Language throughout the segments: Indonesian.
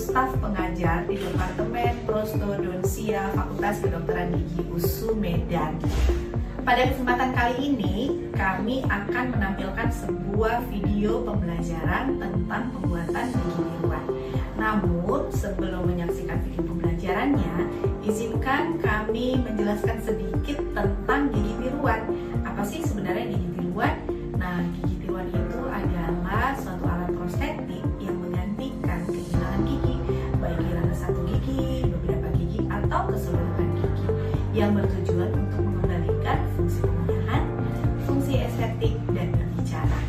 staf pengajar di Departemen Prostodonsia Fakultas Kedokteran Gigi USU Medan. Pada kesempatan kali ini, kami akan menampilkan sebuah video pembelajaran tentang pembuatan gigi tiruan. Namun, sebelum menyaksikan video pembelajarannya, izinkan kami menjelaskan sedikit tentang gigi tiruan. Apa sih sebenarnya gigi tiruan? Nah, gigi tiruan itu adalah suatu alat prostetik yang menggantikan kehilangan gigi, baik kehilangan satu gigi, beberapa gigi, atau keseluruhan gigi, yang bertujuan untuk mengembalikan fungsi pengunyah, fungsi estetik, dan berbicara.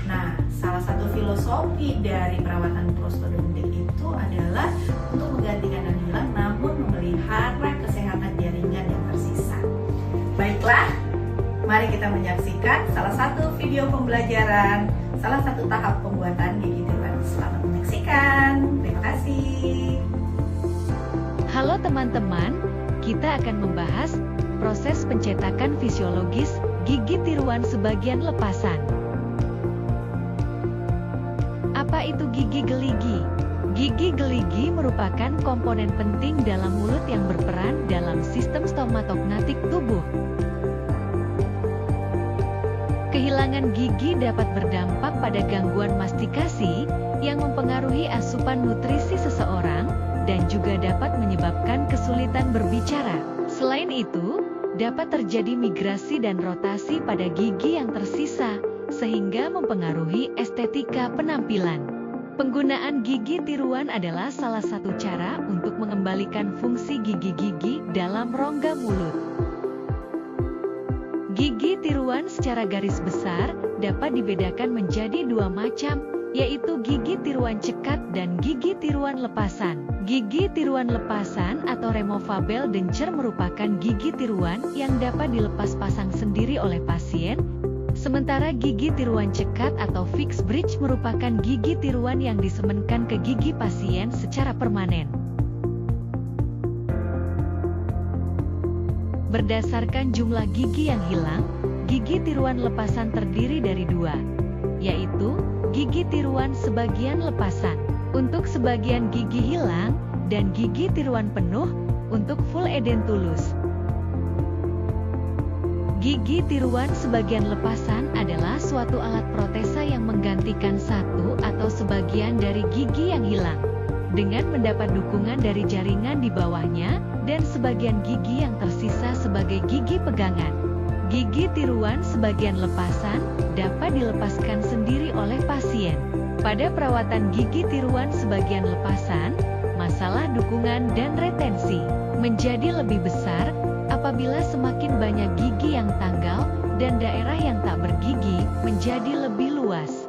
Nah, salah satu filosofi dari perawatan prostodontik itu adalah untuk menggantikan yang hilang, namun memelihara kesehatan jaringan yang tersisa. Baiklah, mari kita menyaksikan salah satu video pembelajaran, salah satu tahap pembuatan gigi tiruan. Selamat menyaksikan. Terima kasih. Halo teman-teman, kita akan membahas proses pencetakan fisiologis gigi tiruan sebagian lepasan. Apa itu gigi geligi? Gigi geligi merupakan komponen penting dalam mulut yang berperan dalam sistem stomatognatik tubuh. Kehilangan gigi dapat berdampak pada gangguan mastikasi yang mempengaruhi asupan nutrisi seseorang dan juga dapat menyebabkan kesulitan berbicara. Selain itu, dapat terjadi migrasi dan rotasi pada gigi yang tersisa sehingga mempengaruhi estetika penampilan. Penggunaan gigi tiruan adalah salah satu cara untuk mengembalikan fungsi gigi-gigi dalam rongga mulut. Gigi tiruan secara garis besar dapat dibedakan menjadi dua macam, yaitu gigi tiruan cekat dan gigi tiruan lepasan. Gigi tiruan lepasan atau removable denture merupakan gigi tiruan yang dapat dilepas pasang sendiri oleh pasien, sementara gigi tiruan cekat atau fixed bridge merupakan gigi tiruan yang disemenkan ke gigi pasien secara permanen. Berdasarkan jumlah gigi yang hilang, gigi tiruan lepasan terdiri dari dua, yaitu gigi tiruan sebagian lepasan untuk sebagian gigi hilang dan gigi tiruan penuh untuk full edentulus. Gigi tiruan sebagian lepasan adalah suatu alat protesa yang menggantikan satu atau sebagian dari gigi yang hilang dengan mendapat dukungan dari jaringan di bawahnya dan sebagian gigi yang tersisa sebagai gigi pegangan. Gigi tiruan sebagian lepasan dapat dilepaskan sendiri oleh pasien. Pada perawatan gigi tiruan sebagian lepasan, masalah dukungan dan retensi menjadi lebih besar apabila semakin banyak gigi yang tanggal dan daerah yang tak bergigi menjadi lebih luas.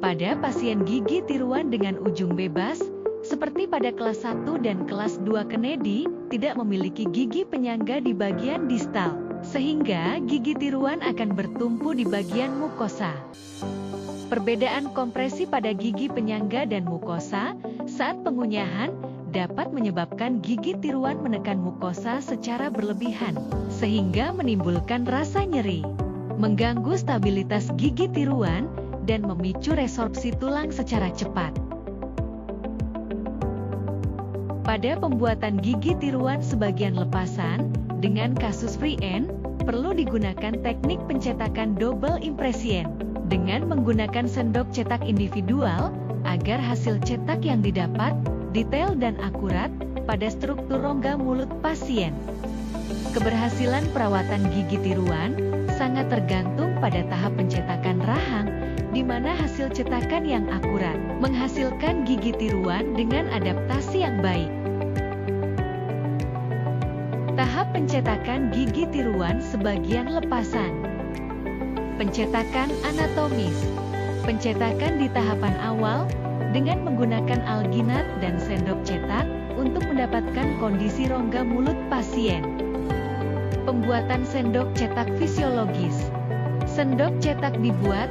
Pada pasien gigi tiruan dengan ujung bebas, seperti pada kelas 1 dan kelas 2 Kennedy, tidak memiliki gigi penyangga di bagian distal, sehingga gigi tiruan akan bertumpu di bagian mukosa. Perbedaan kompresi pada gigi penyangga dan mukosa saat pengunyahan dapat menyebabkan gigi tiruan menekan mukosa secara berlebihan, sehingga menimbulkan rasa nyeri, mengganggu stabilitas gigi tiruan, dan memicu resorpsi tulang secara cepat. Pada pembuatan gigi tiruan sebagian lepasan, dengan kasus free end, perlu digunakan teknik pencetakan double impression dengan menggunakan sendok cetak individual agar hasil cetak yang didapat detail dan akurat pada struktur rongga mulut pasien. Keberhasilan perawatan gigi tiruan sangat tergantung pada tahap pencetakan rahang, di mana hasil cetakan yang akurat menghasilkan gigi tiruan dengan adaptasi yang baik. Tahap pencetakan gigi tiruan sebagian lepasan. Pencetakan anatomis. Pencetakan di tahapan awal dengan menggunakan alginat dan sendok cetak untuk mendapatkan kondisi rongga mulut pasien. Pembuatan sendok cetak fisiologis. Sendok cetak dibuat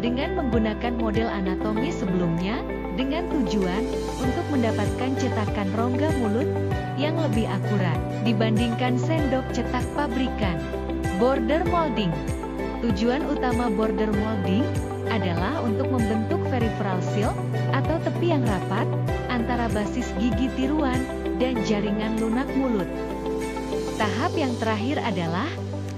dengan menggunakan model anatomi sebelumnya dengan tujuan untuk mendapatkan cetakan rongga mulut yang lebih akurat dibandingkan sendok cetak pabrikan. Border molding. Tujuan utama border molding adalah untuk membentuk peripheral shield atau tepi yang rapat antara basis gigi tiruan dan jaringan lunak mulut. Tahap yang terakhir adalah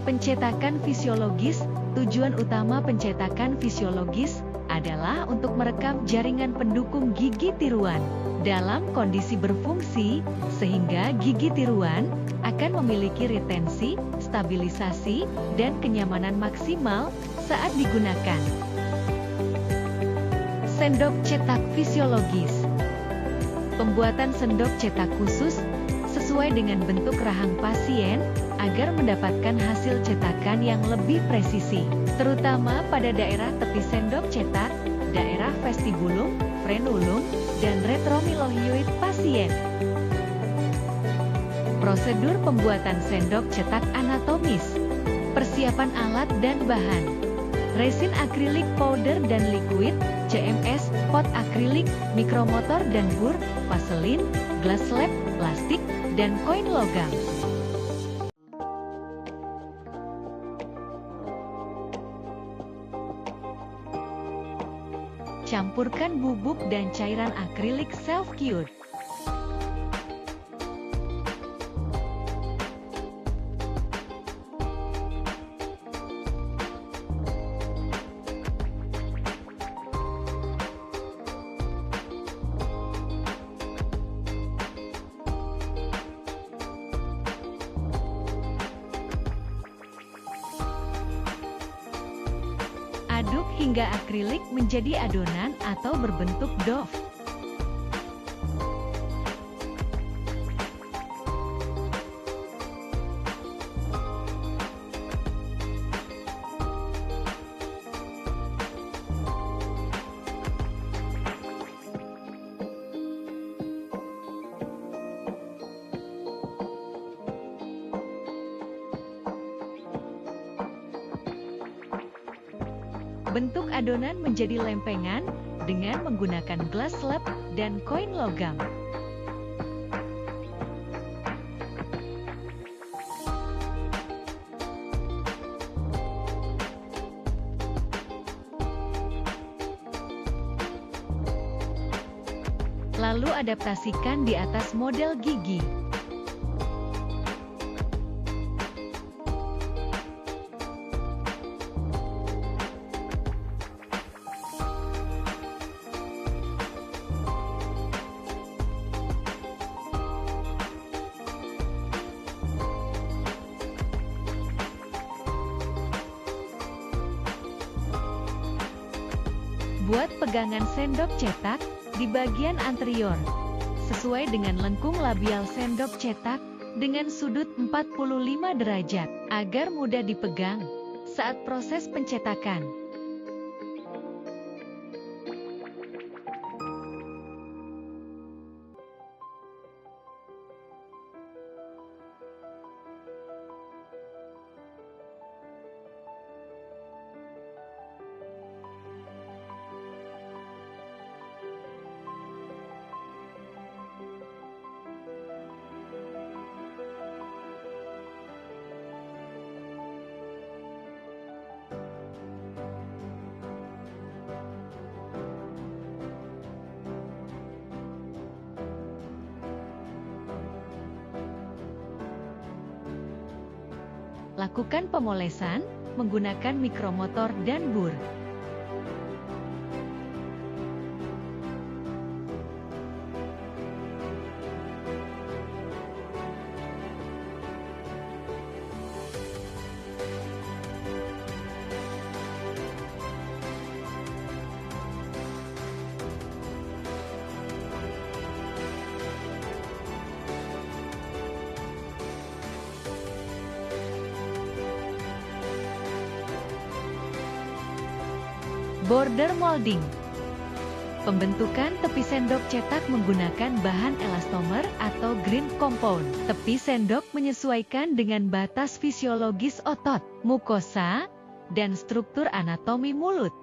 pencetakan fisiologis. Tujuan utama pencetakan fisiologis adalah untuk merekam jaringan pendukung gigi tiruan dalam kondisi berfungsi, sehingga gigi tiruan akan memiliki retensi, stabilisasi, dan kenyamanan maksimal saat digunakan. Sendok cetak fisiologis. Pembuatan sendok cetak khusus sesuai dengan bentuk rahang pasien agar mendapatkan hasil cetakan yang lebih presisi, terutama pada daerah tepi sendok cetak, daerah vestibulum, frenulum, dan retromilohioid pasien. Prosedur pembuatan sendok cetak anatomis. Persiapan alat dan bahan. Resin akrilik powder dan liquid, CMS, pot akrilik, mikromotor dan bur, vaselin, glass slab, plastik, dan koin logam. Campurkan bubuk dan cairan akrilik self-cured. Aduk hingga akrilik menjadi adonan atau berbentuk dough. Bentuk adonan menjadi lempengan dengan menggunakan glass slab dan koin logam. Lalu adaptasikan di atas model gigi. Buat pegangan sendok cetak di bagian anterior, sesuai dengan lengkung labial sendok cetak dengan sudut 45 derajat, agar mudah dipegang saat proses pencetakan. Lakukan pemolesan menggunakan mikromotor dan bur. Border molding. Pembentukan tepi sendok cetak menggunakan bahan elastomer atau green compound. Tepi sendok menyesuaikan dengan batas fisiologis otot, mukosa, dan struktur anatomi mulut.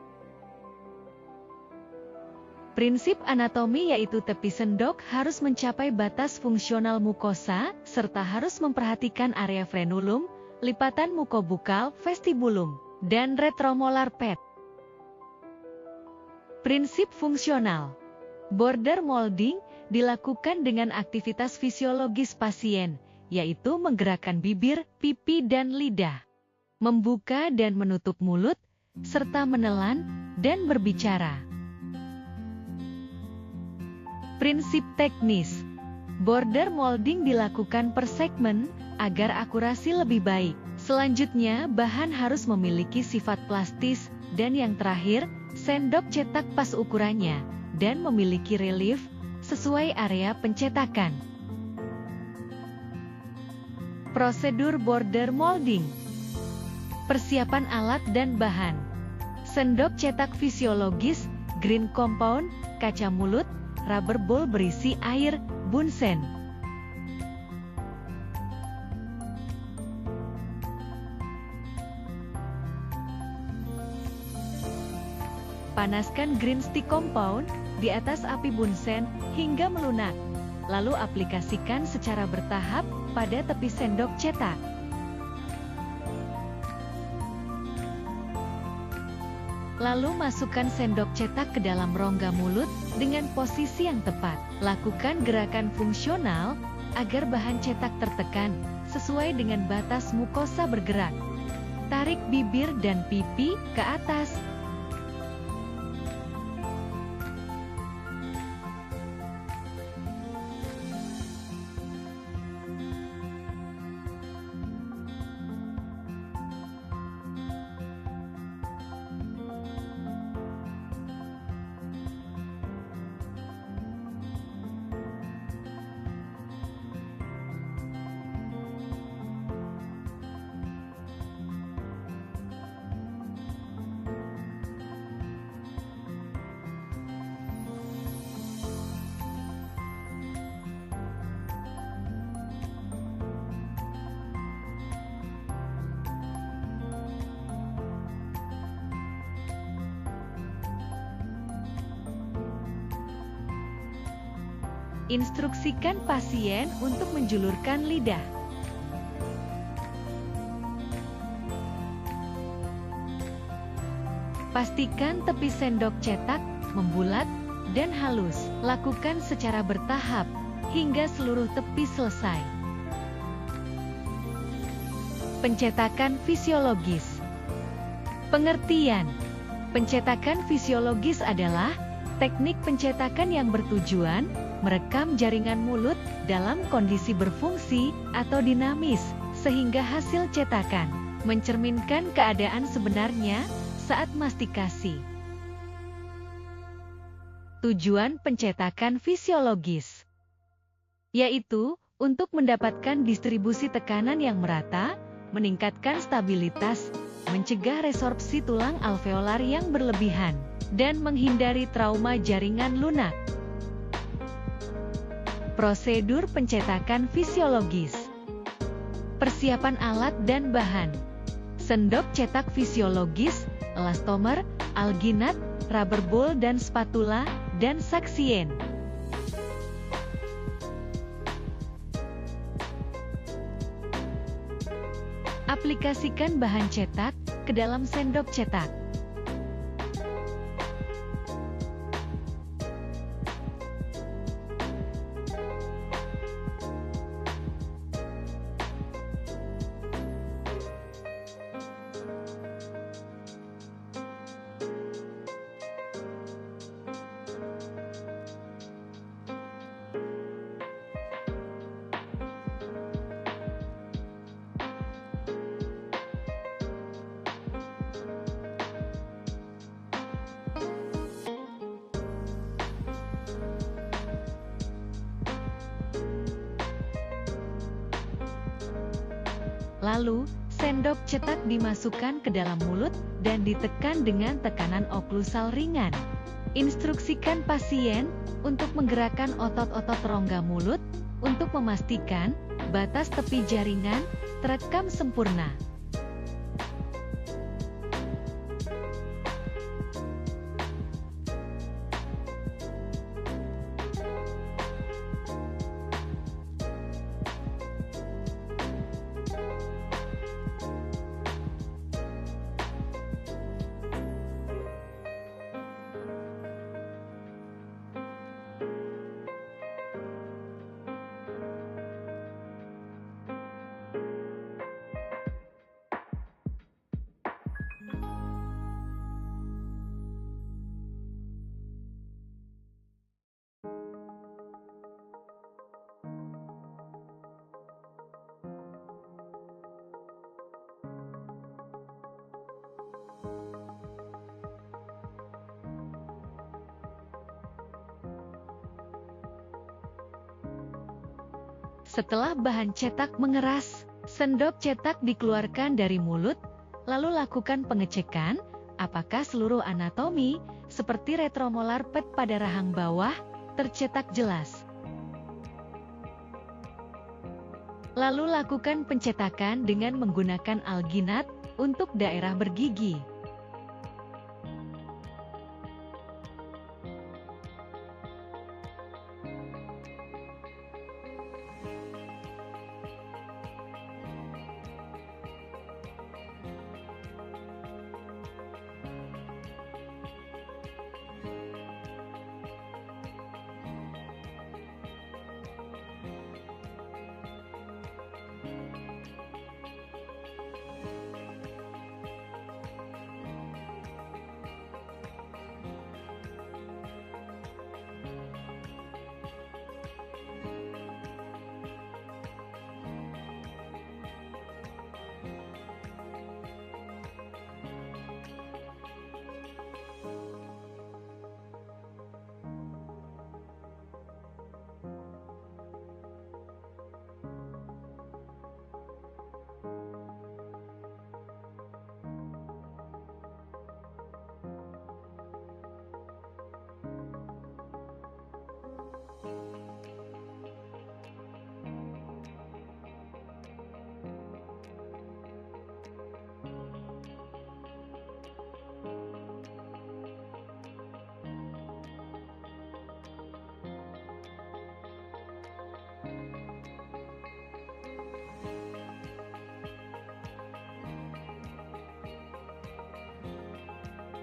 Prinsip anatomi yaitu tepi sendok harus mencapai batas fungsional mukosa, serta harus memperhatikan area frenulum, lipatan mukobukal, vestibulum, dan retromolar pad. Prinsip fungsional. Border molding dilakukan dengan aktivitas fisiologis pasien, yaitu menggerakkan bibir, pipi, dan lidah, membuka dan menutup mulut, serta menelan dan berbicara. Prinsip teknis. Border molding dilakukan per segmen agar akurasi lebih baik. Selanjutnya, bahan harus memiliki sifat plastis, dan yang terakhir, sendok cetak pas ukurannya dan memiliki relief sesuai area pencetakan. Prosedur border molding. Persiapan alat dan bahan. Sendok cetak fisiologis, green compound, kaca mulut, rubber ball berisi air, bunsen. Panaskan green stick compound di atas api bunsen hingga melunak. Lalu aplikasikan secara bertahap pada tepi sendok cetak. Lalu masukkan sendok cetak ke dalam rongga mulut dengan posisi yang tepat. Lakukan gerakan fungsional agar bahan cetak tertekan sesuai dengan batas mukosa bergerak. Tarik bibir dan pipi ke atas. Instruksikan pasien untuk menjulurkan lidah. Pastikan tepi sendok cetak membulat dan halus. Lakukan secara bertahap hingga seluruh tepi selesai. Pencetakan fisiologis. Pengertian. Pencetakan fisiologis adalah teknik pencetakan yang bertujuan merekam jaringan mulut dalam kondisi berfungsi atau dinamis, sehingga hasil cetakan mencerminkan keadaan sebenarnya saat mastikasi. Tujuan pencetakan fisiologis yaitu untuk mendapatkan distribusi tekanan yang merata, meningkatkan stabilitas, mencegah resorpsi tulang alveolar yang berlebihan, dan menghindari trauma jaringan lunak. Prosedur pencetakan fisiologis. Persiapan alat dan bahan. Sendok cetak fisiologis, elastomer, alginat, rubber ball dan spatula, dan saksien. Aplikasikan bahan cetak ke dalam sendok cetak. Lalu, sendok cetak dimasukkan ke dalam mulut dan ditekan dengan tekanan oklusal ringan. Instruksikan pasien untuk menggerakkan otot-otot rongga mulut untuk memastikan batas tepi jaringan terekam sempurna. Setelah bahan cetak mengeras, sendok cetak dikeluarkan dari mulut, lalu lakukan pengecekan apakah seluruh anatomi seperti retromolar pet pada rahang bawah tercetak jelas. Lalu lakukan pencetakan dengan menggunakan alginat untuk daerah bergigi.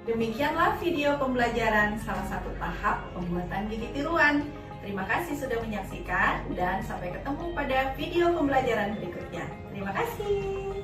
Demikianlah video pembelajaran salah satu tahap pembuatan gigi tiruan. Terima kasih sudah menyaksikan dan sampai ketemu pada video pembelajaran berikutnya. Terima kasih.